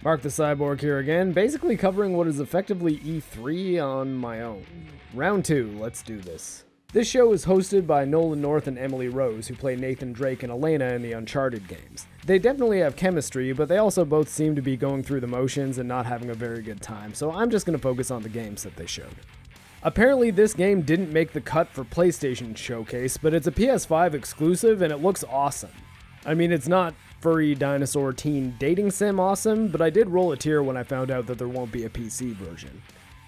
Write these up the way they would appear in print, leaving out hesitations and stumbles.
MarcTheCyborg here again, basically covering what is effectively E3 on my own. Round 2, let's do this. This show is hosted by Nolan North and Emily Rose, who play Nathan Drake and Elena in the Uncharted games. They definitely have chemistry, but they also both seem to be going through the motions and not having a very good time, so I'm just going to focus on the games that they showed. Apparently this game didn't make the cut for PlayStation Showcase, but it's a PS5 exclusive and it looks awesome. I mean, it's not furry dinosaur teen dating sim awesome, but I did roll a tear when I found out that there won't be a PC version.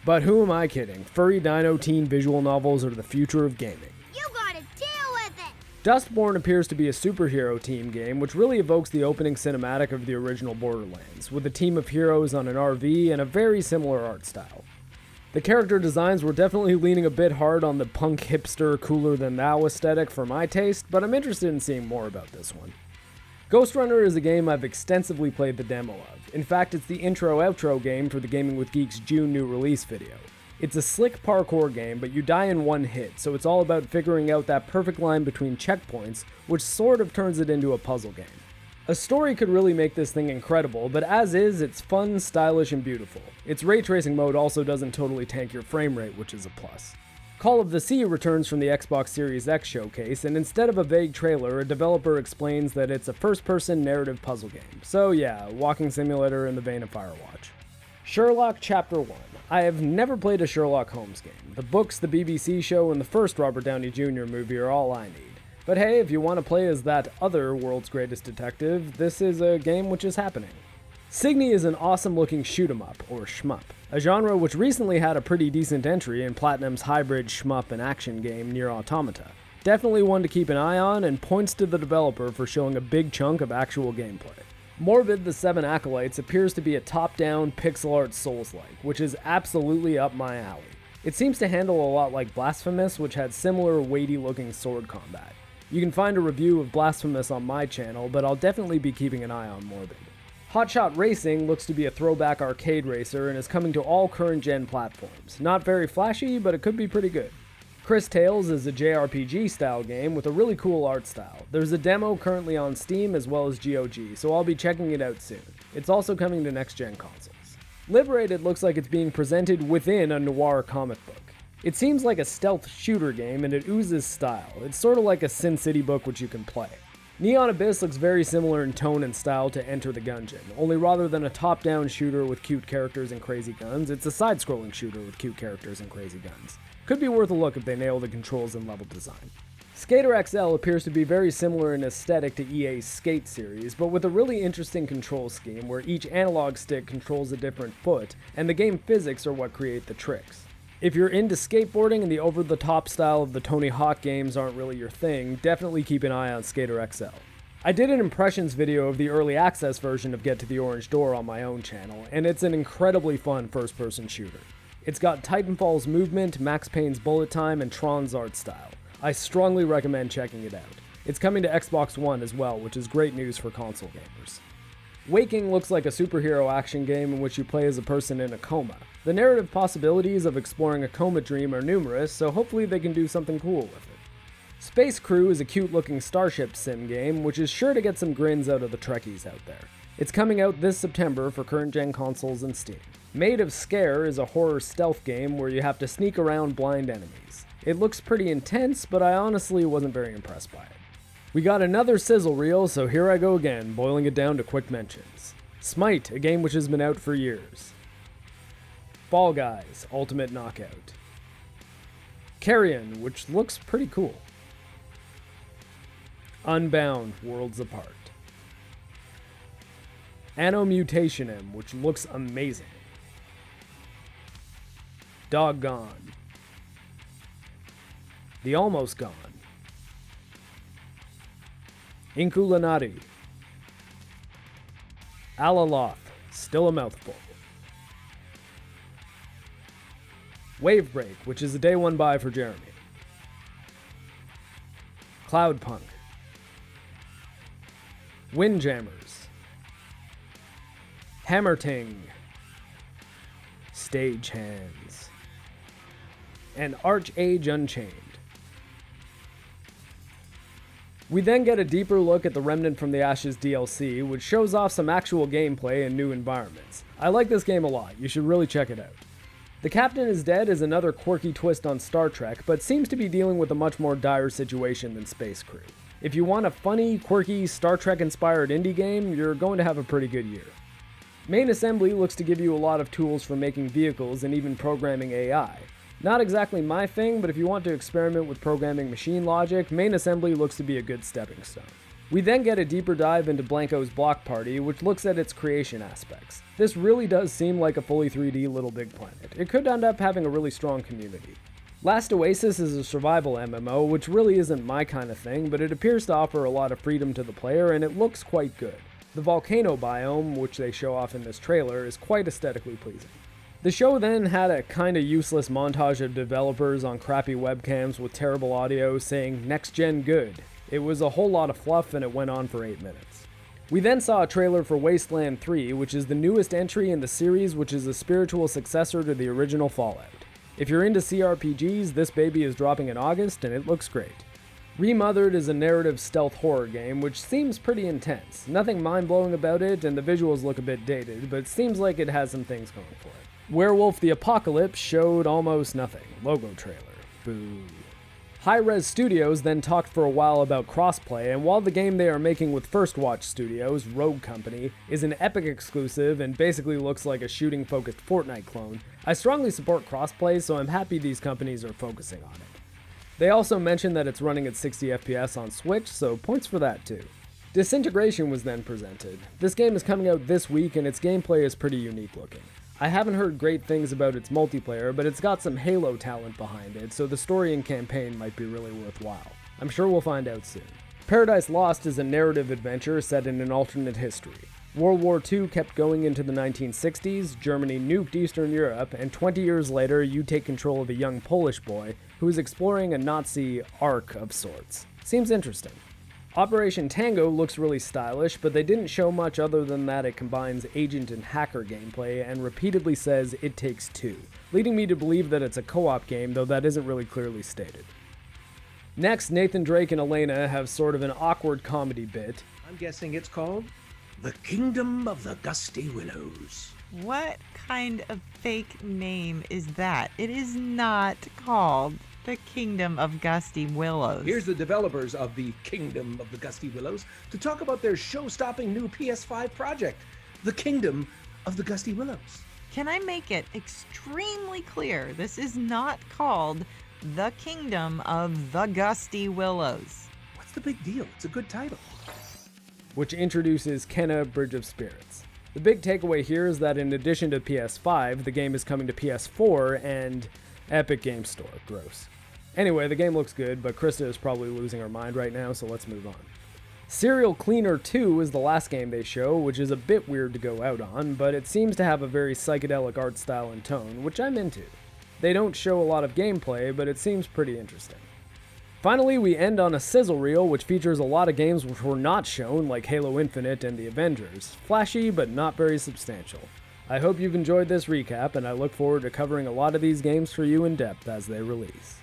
But who am I kidding? Furry dino teen visual novels are the future of gaming. You gotta deal with it! DUSTBORN appears to be a superhero team game, which really evokes the opening cinematic of the original Borderlands, with a team of heroes on an RV and a very similar art style. The character designs were definitely leaning a bit hard on the punk hipster cooler than thou aesthetic for my taste, but I'm interested in seeing more about this one. Ghost Runner is a game I've extensively played the demo of. In fact, it's the intro-outro game for the Gaming with Geek's June new release video. It's a slick parkour game, but you die in one hit, so it's all about figuring out that perfect line between checkpoints, which sort of turns it into a puzzle game. A story could really make this thing incredible, but as is, it's fun, stylish, and beautiful. Its ray tracing mode also doesn't totally tank your frame rate, which is a plus. Call of the Sea returns from the Xbox Series X showcase, and instead of a vague trailer, a developer explains that it's a first-person narrative puzzle game. So yeah, walking simulator in the vein of Firewatch. Sherlock Chapter 1. I have never played a Sherlock Holmes game. The books, the BBC show, and the first Robert Downey Jr. movie are all I need. But hey, if you want to play as that other world's greatest detective, this is a game which is happening. Signy is an awesome-looking shoot-'em-up, or shmup, a genre which recently had a pretty decent entry in Platinum's hybrid shmup and action game Nier Automata. Definitely one to keep an eye on, and points to the developer for showing a big chunk of actual gameplay. Morbid the Seven Acolytes appears to be a top-down pixel art Souls-like, which is absolutely up my alley. It seems to handle a lot like Blasphemous, which had similar weighty-looking sword combat. You can find a review of Blasphemous on my channel, but I'll definitely be keeping an eye on Morbid. Hotshot Racing looks to be a throwback arcade racer and is coming to all current-gen platforms. Not very flashy, but it could be pretty good. CRIS Tales is a JRPG-style game with a really cool art style. There's a demo currently on Steam as well as GOG, so I'll be checking it out soon. It's also coming to next-gen consoles. Liberated looks like it's being presented within a noir comic book. It seems like a stealth shooter game and it oozes style. It's sort of like a Sin City book which you can play. Neon Abyss looks very similar in tone and style to Enter the Gungeon, only rather than a top-down shooter with cute characters and crazy guns, it's a side-scrolling shooter with cute characters and crazy guns. Could be worth a look if they nail the controls and level design. Skater XL appears to be very similar in aesthetic to EA's Skate series, but with a really interesting control scheme where each analog stick controls a different foot, and the game physics are what create the tricks. If you're into skateboarding and the over-the-top style of the Tony Hawk games aren't really your thing, definitely keep an eye on Skater XL. I did an impressions video of the early access version of Get to the Orange Door on my own channel, and it's an incredibly fun first-person shooter. It's got Titanfall's movement, Max Payne's bullet time, and Tron's art style. I strongly recommend checking it out. It's coming to Xbox One as well, which is great news for console gamers. Waking looks like a superhero action game in which you play as a person in a coma. The narrative possibilities of exploring a coma dream are numerous, so hopefully they can do something cool with it. Space Crew is a cute-looking starship sim game, which is sure to get some grins out of the Trekkies out there. It's coming out this September for current-gen consoles and Steam. Made of Scare is a horror stealth game where you have to sneak around blind enemies. It looks pretty intense, but I honestly wasn't very impressed by it. We got another sizzle reel, so here I go again, boiling it down to quick mentions. Smite, a game which has been out for years. Fall Guys, Ultimate Knockout. CARRION, which looks pretty cool. Unbound, Worlds Apart. Anno Mutationem, which looks amazing. Doggone. The Almost Gone. Inkulanati. Alaloth, still a mouthful. Wavebreak, which is a day one buy for Jeremy. CLOUDPUNK. Windjammers. Hammerting. Stagehands. And Archage Unchained. We then get a deeper look at the Remnant from the Ashes DLC, which shows off some actual gameplay and new environments. I like this game a lot, you should really check it out. The Captain is Dead is another quirky twist on Star Trek, but seems to be dealing with a much more dire situation than Space Crew. If you want a funny, quirky, Star Trek-inspired indie game, you're going to have a pretty good year. Main Assembly looks to give you a lot of tools for making vehicles and even programming AI. Not exactly my thing, but if you want to experiment with programming machine logic, Main Assembly looks to be a good stepping stone. We then get a deeper dive into BLANKOS Block Party, which looks at its creation aspects. This really does seem like a fully 3D Little Big Planet. It could end up having a really strong community. Last Oasis is a survival MMO, which really isn't my kind of thing, but it appears to offer a lot of freedom to the player, and it looks quite good. The volcano biome, which they show off in this trailer, is quite aesthetically pleasing. The show then had a kinda useless montage of developers on crappy webcams with terrible audio saying next gen good. It was a whole lot of fluff and it went on for 8 minutes. We then saw a trailer for Wasteland 3, which is the newest entry in the series, which is a spiritual successor to the original Fallout. If you're into CRPGs, this baby is dropping in August and it looks great. Remothered is a narrative stealth horror game, which seems pretty intense. Nothing mind-blowing about it, and the visuals look a bit dated, but it seems like it has some things going for it. Werewolf the Apocalypse showed almost nothing. Logo trailer. Boo. Hi-Res Studios then talked for a while about crossplay, and while the game they are making with First Watch Studios, Rogue Company, is an Epic exclusive and basically looks like a shooting-focused Fortnite clone, I strongly support crossplay, so I'm happy these companies are focusing on it. They also mentioned that it's running at 60 FPS on Switch, so points for that too. Disintegration was then presented. This game is coming out this week and its gameplay is pretty unique looking. I haven't heard great things about its multiplayer, but it's got some Halo talent behind it, so the story and campaign might be really worthwhile. I'm sure we'll find out soon. Paradise Lost is a narrative adventure set in an alternate history. World War II kept going into the 1960s, Germany nuked Eastern Europe, and 20 years later you take control of a young Polish boy who is exploring a Nazi arc of sorts. Seems interesting. Operation Tango looks really stylish, but they didn't show much other than that it combines agent and hacker gameplay and repeatedly says it takes two, leading me to believe that it's a co-op game, though that isn't really clearly stated. Next, Nathan Drake and Elena have sort of an awkward comedy bit. I'm guessing it's called The Kingdom of the Gusty Willows. What kind of fake name is that? It is not called The Kingdom of Gusty Willows. Here's the developers of The Kingdom of the Gusty Willows to talk about their show-stopping new PS5 project, The Kingdom of the Gusty Willows. Can I make it extremely clear? This is not called The Kingdom of the Gusty Willows. What's the big deal? It's a good title. Which introduces Kenna Bridge of Spirits. The big takeaway here is that in addition to PS5, the game is coming to PS4 and Epic Games Store. Gross. Anyway, the game looks good, but Krista is probably losing her mind right now, so let's move on. Serial Cleaner 2 is the last game they show, which is a bit weird to go out on, but it seems to have a very psychedelic art style and tone, which I'm into. They don't show a lot of gameplay, but it seems pretty interesting. Finally, we end on a sizzle reel, which features a lot of games which were not shown, like Halo Infinite and The Avengers. Flashy, but not very substantial. I hope you've enjoyed this recap, and I look forward to covering a lot of these games for you in depth as they release.